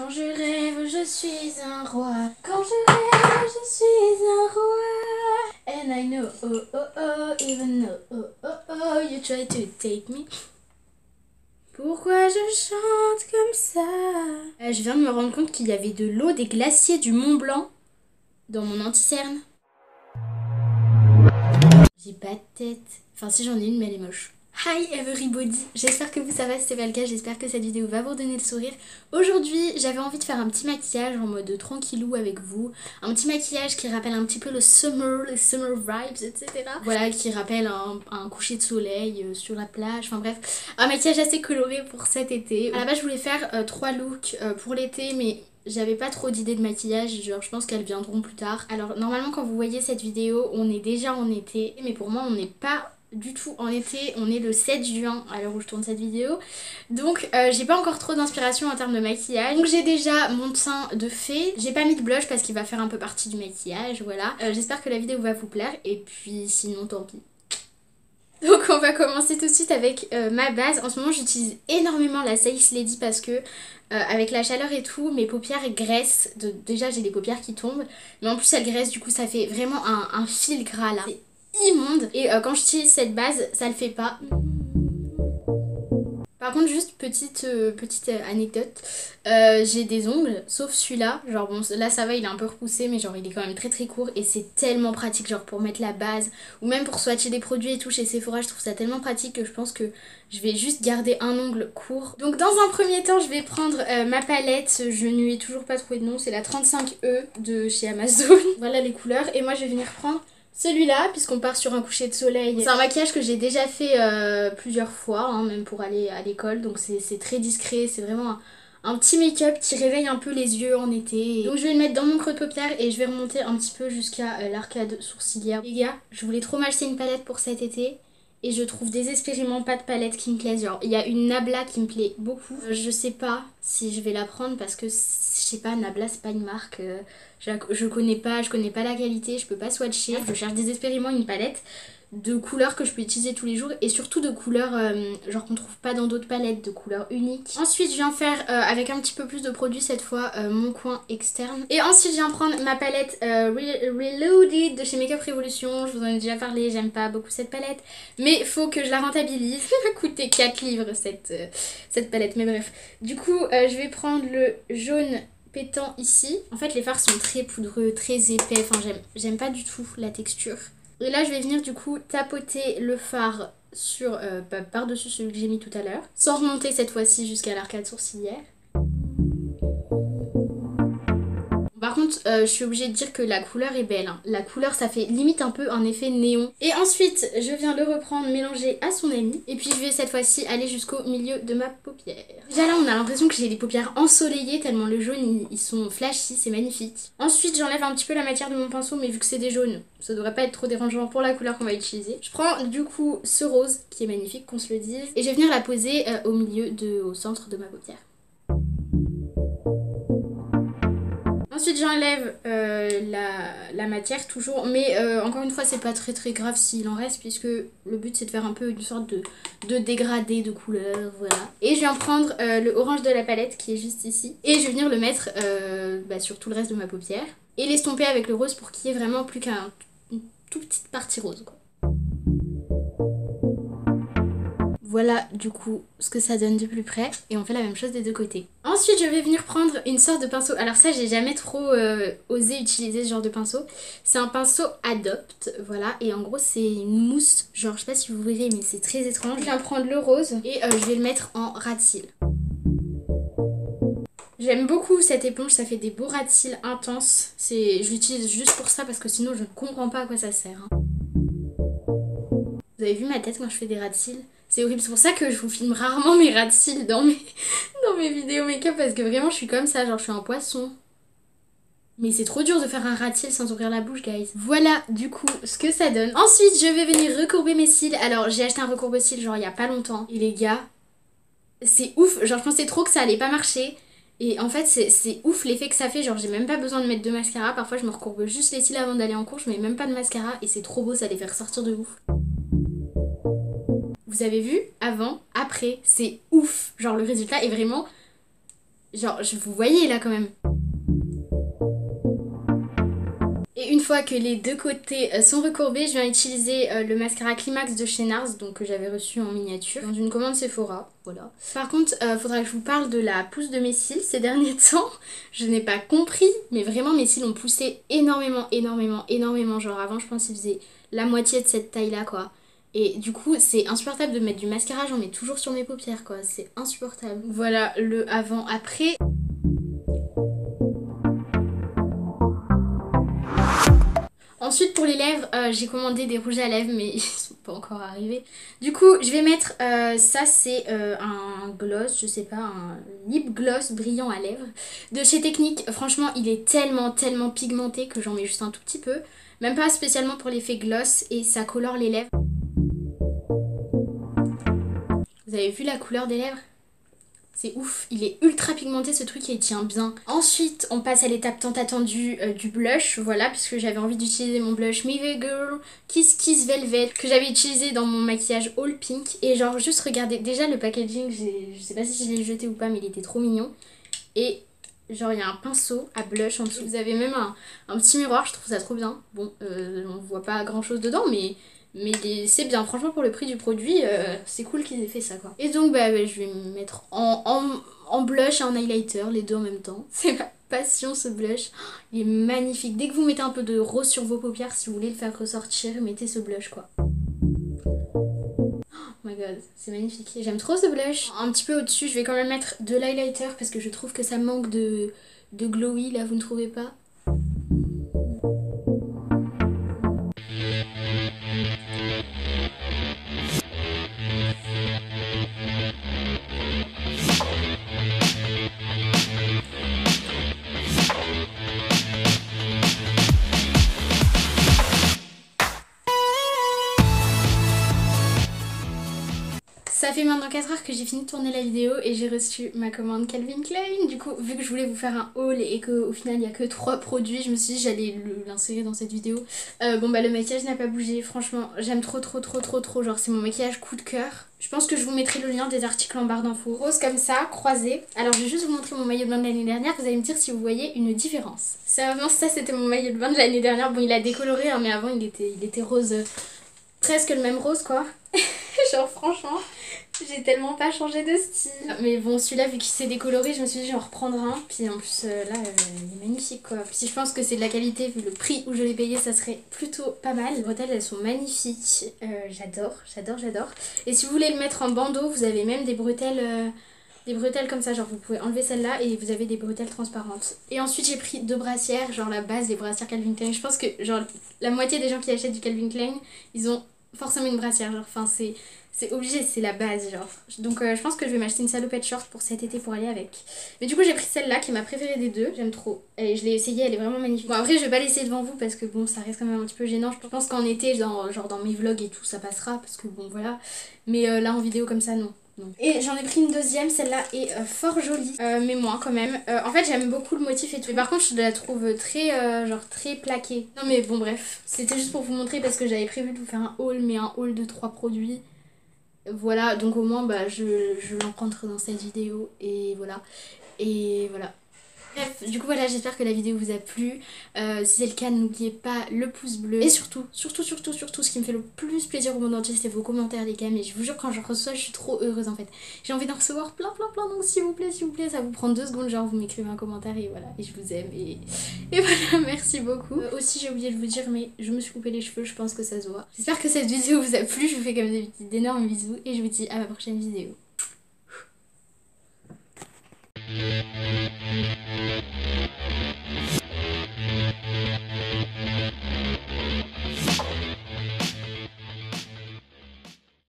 Quand je rêve, je suis un roi. Quand je rêve, je suis un roi. And I know, oh oh oh, even though, oh oh oh, you try to take me. Pourquoi je chante comme ça? Je viens de me rendre compte qu'il y avait de l'eau des glaciers du Mont Blanc dans mon anti-cerne. J'ai pas de tête. Enfin si j'en ai une mais elle est moche. Hi everybody, j'espère que vous ça va, si c'est pas le cas, j'espère que cette vidéo va vous redonner le sourire. Aujourd'hui j'avais envie de faire un petit maquillage en mode tranquillou avec vous. Un petit maquillage qui rappelle un petit peu le summer, les summer vibes, etc. Voilà, qui rappelle un coucher de soleil sur la plage, enfin bref. Un maquillage assez coloré pour cet été. À la base je voulais faire 3 looks pour l'été mais j'avais pas trop d'idées de maquillage, genre je pense qu'elles viendront plus tard. Alors normalement quand vous voyez cette vidéo on est déjà en été, mais pour moi on n'est pas du tout en été, on est le 7 juin à l'heure où je tourne cette vidéo. Donc j'ai pas encore trop d'inspiration en termes de maquillage. Donc j'ai déjà mon teint de fée. J'ai pas mis de blush parce qu'il va faire un peu partie du maquillage, voilà. J'espère que la vidéo va vous plaire et puis sinon tant pis. Donc on va commencer tout de suite avec ma base. En ce moment j'utilise énormément la Saïs Lady parce que avec la chaleur et tout, mes paupières graissent. Déjà j'ai des paupières qui tombent, mais en plus elles graissent, du coup ça fait vraiment un fil gras là. C'est immonde. Et quand j'utilise cette base, ça le fait pas. Par contre, juste petite anecdote, j'ai des ongles, sauf celui-là, genre bon là ça va, il est un peu repoussé mais genre il est quand même très très court et c'est tellement pratique genre pour mettre la base ou même pour swatcher des produits et tout chez Sephora, je trouve ça tellement pratique que je pense que je vais juste garder un ongle court. Donc dans un premier temps je vais prendre ma palette, je ne lui ai toujours pas trouvé de nom, c'est la 35E de chez Amazon. Voilà les couleurs et moi je vais venir prendre celui-là, puisqu'on part sur un coucher de soleil. C'est un maquillage que j'ai déjà fait plusieurs fois, hein, même pour aller à l'école. Donc c'est très discret, c'est vraiment un petit make-up qui réveille un peu les yeux en été. Donc je vais le mettre dans mon creux de paupière et je vais remonter un petit peu jusqu'à l'arcade sourcilière. Les gars, je voulais trop m'acheter une palette pour cet été. Et je trouve désespérément pas de palette qui me plaise. Genre, il y a une Nabla qui me plaît beaucoup. Je sais pas si je vais la prendre parce que, je sais pas, Nabla c'est pas une marque. Je connais pas la qualité, je peux pas swatcher. Je cherche désespérément une palette de couleurs que je peux utiliser tous les jours et surtout de couleurs genre qu'on trouve pas dans d'autres palettes, de couleurs uniques. Ensuite je viens faire avec un petit peu plus de produits cette fois mon coin externe. Et ensuite je viens prendre ma palette Reloaded de chez Makeup Revolution. Je vous en ai déjà parlé, j'aime pas beaucoup cette palette mais faut que je la rentabilise. Ça m'a coûté 4 livres cette palette, mais bref. Du coup je vais prendre le jaune pétant ici. En fait les fards sont très poudreux, très épais, enfin j'aime pas du tout la texture. Et là je vais venir du coup tapoter le fard sur par-dessus celui que j'ai mis tout à l'heure, sans remonter cette fois-ci jusqu'à l'arcade sourcilière. Par contre, je suis obligée de dire que la couleur est belle. Hein. La couleur, ça fait limite un peu un effet néon. Et ensuite, je viens le reprendre, mélanger à son ami. Et puis, je vais cette fois-ci aller jusqu'au milieu de ma paupière. Déjà là, on a l'impression que j'ai des paupières ensoleillées tellement le jaune, ils sont flashy, c'est magnifique. Ensuite, j'enlève un petit peu la matière de mon pinceau, mais vu que c'est des jaunes, ça devrait pas être trop dérangeant pour la couleur qu'on va utiliser. Je prends du coup ce rose, qui est magnifique, qu'on se le dise. Et je vais venir la poser au centre de ma paupière. Ensuite j'enlève la matière toujours, mais encore une fois c'est pas très grave s'il en reste puisque le but c'est de faire un peu une sorte de dégradé de couleur, voilà. Et je viens prendre le orange de la palette qui est juste ici et je vais venir le mettre sur tout le reste de ma paupière et l'estomper avec le rose pour qu'il y ait vraiment plus qu'une toute petite partie rose quoi. Voilà du coup ce que ça donne de plus près et on fait la même chose des deux côtés. Ensuite je vais venir prendre une sorte de pinceau. Alors ça j'ai jamais trop osé utiliser ce genre de pinceau. C'est un pinceau Adopt, voilà, et en gros c'est une mousse, genre je sais pas si vous verrez mais c'est très étrange. Je viens prendre le rose et je vais le mettre en ras de cils. J'aime beaucoup cette éponge, ça fait des beaux ras de cils intenses. Je l'utilise juste pour ça parce que sinon je ne comprends pas à quoi ça sert. Hein. Vous avez vu ma tête quand je fais des ras de cils? C'est horrible, c'est pour ça que je vous filme rarement mes ras de cils dans mes vidéos make-up parce que vraiment je suis comme ça, genre je suis un poisson. Mais c'est trop dur de faire un ras de cils sans ouvrir la bouche, guys. Voilà du coup ce que ça donne. Ensuite je vais venir recourber mes cils. Alors j'ai acheté un recourbe-cils genre il y a pas longtemps. Et les gars, c'est ouf, genre je pensais trop que ça allait pas marcher. Et en fait c'est ouf l'effet que ça fait, genre j'ai même pas besoin de mettre de mascara. Parfois je me recourbe juste les cils avant d'aller en cours, je mets même pas de mascara et c'est trop beau, ça les fait ressortir de ouf. Vous avez vu, avant, après, c'est ouf. Genre le résultat est vraiment Genre, vous voyez là quand même. Et une fois que les deux côtés sont recourbés, je viens utiliser le mascara Climax de chez NARS, donc que j'avais reçu en miniature, dans une commande Sephora, voilà. Par contre, faudra que je vous parle de la pousse de mes cils ces derniers temps. Je n'ai pas compris, mais vraiment mes cils ont poussé énormément, énormément, énormément. Genre avant, je pense qu'ils faisaient la moitié de cette taille-là, quoi. Et du coup, c'est insupportable de mettre du mascara, j'en mets toujours sur mes paupières, quoi. C'est insupportable. Voilà le avant-après. Ensuite pour les lèvres, j'ai commandé des rouges à lèvres mais ils sont pas encore arrivés. Du coup je vais mettre, ça c'est un gloss, je sais pas, un lip gloss brillant à lèvres de chez Technique. Franchement il est tellement pigmenté que j'en mets juste un tout petit peu. Même pas spécialement pour l'effet gloss et ça colore les lèvres. Vous avez vu la couleur des lèvres ? C'est ouf, il est ultra pigmenté ce truc et il tient bien. Ensuite, on passe à l'étape tant attendue du blush, voilà, puisque j'avais envie d'utiliser mon blush Mive Girl Kiss Kiss Velvet que j'avais utilisé dans mon maquillage All Pink. Et genre, juste regardez, déjà le packaging, je sais pas si je l'ai jeté ou pas, mais il était trop mignon. Et genre, il y a un pinceau à blush en dessous. Vous avez même un petit miroir, je trouve ça trop bien. Bon, on voit pas grand chose dedans, mais c'est bien, franchement pour le prix du produit, c'est cool qu'ils aient fait ça quoi. Et donc bah, je vais me mettre en blush et en highlighter, les deux en même temps. C'est ma passion ce blush, il est magnifique. Dès que vous mettez un peu de rose sur vos paupières, si vous voulez le faire ressortir, mettez ce blush quoi. Oh my god, c'est magnifique. J'aime trop ce blush. Un petit peu au-dessus, je vais quand même mettre de l'highlighter parce que je trouve que ça manque de glowy là, vous ne trouvez pas? Ça fait maintenant 4 heures que j'ai fini de tourner la vidéo et j'ai reçu ma commande Calvin Klein. Du coup, vu que je voulais vous faire un haul et qu'au final il n'y a que 3 produits, je me suis dit que j'allais l'insérer dans cette vidéo. Bon bah le maquillage n'a pas bougé, franchement j'aime trop, genre c'est mon maquillage coup de cœur. Je pense que je vous mettrai le lien des articles en barre d'infos. Rose comme ça, croisé. Alors je vais juste vous montrer mon maillot de bain de l'année dernière, vous allez me dire si vous voyez une différence. Ça c'était mon maillot de bain de l'année dernière, bon il a décoloré hein, mais avant il était rose, presque le même rose quoi. Genre franchement, j'ai tellement pas changé de style. Mais bon, celui-là, vu qu'il s'est décoloré, je me suis dit, je vais en reprendre un. Puis en plus, là, il est magnifique, quoi. Puis si je pense que c'est de la qualité, vu le prix où je l'ai payé, ça serait plutôt pas mal. Les bretelles, elles sont magnifiques. J'adore. Et si vous voulez le mettre en bandeau, vous avez même des bretelles comme ça. Genre, vous pouvez enlever celle-là et vous avez des bretelles transparentes. Et ensuite, j'ai pris 2 brassières, genre la base des brassières Calvin Klein. Je pense que, genre, la moitié des gens qui achètent du Calvin Klein, ils ont forcément une brassière. Genre, enfin, c'est obligé, c'est la base genre. Donc je pense que je vais m'acheter une salopette short pour cet été pour aller avec. Mais du coup j'ai pris celle-là qui est ma préférée des deux. J'aime trop. Et je l'ai essayée, elle est vraiment magnifique. Bon après je vais pas l'essayer devant vous parce que bon ça reste quand même un petit peu gênant. Je pense qu'en été, genre dans mes vlogs et tout, ça passera parce que bon voilà. Mais là en vidéo comme ça non. Et j'en ai pris une deuxième, celle-là est fort jolie, mais moins quand même. En fait j'aime beaucoup le motif et tout. Mais par contre je la trouve très, genre très plaquée. Non mais bon bref, c'était juste pour vous montrer parce que j'avais prévu de vous faire un haul, mais un haul de 3 produits. Voilà, donc au moins bah, je l'encontre dans cette vidéo et voilà. Et voilà. Bref, du coup voilà, j'espère que la vidéo vous a plu. Si c'est le cas, n'oubliez pas le pouce bleu. Et surtout, ce qui me fait le plus plaisir au monde entier, c'est vos commentaires les gars. Mais je vous jure, quand je reçois, je suis trop heureuse en fait. J'ai envie d'en recevoir plein. Donc s'il vous plaît, ça vous prend 2 secondes. Genre vous m'écrivez un commentaire et voilà. Et je vous aime. Et voilà, merci beaucoup. Aussi, j'ai oublié de vous dire, mais je me suis coupé les cheveux, je pense que ça se voit. J'espère que cette vidéo vous a plu. Je vous fais comme d'habitude d'énormes bisous. Et je vous dis à ma prochaine vidéo.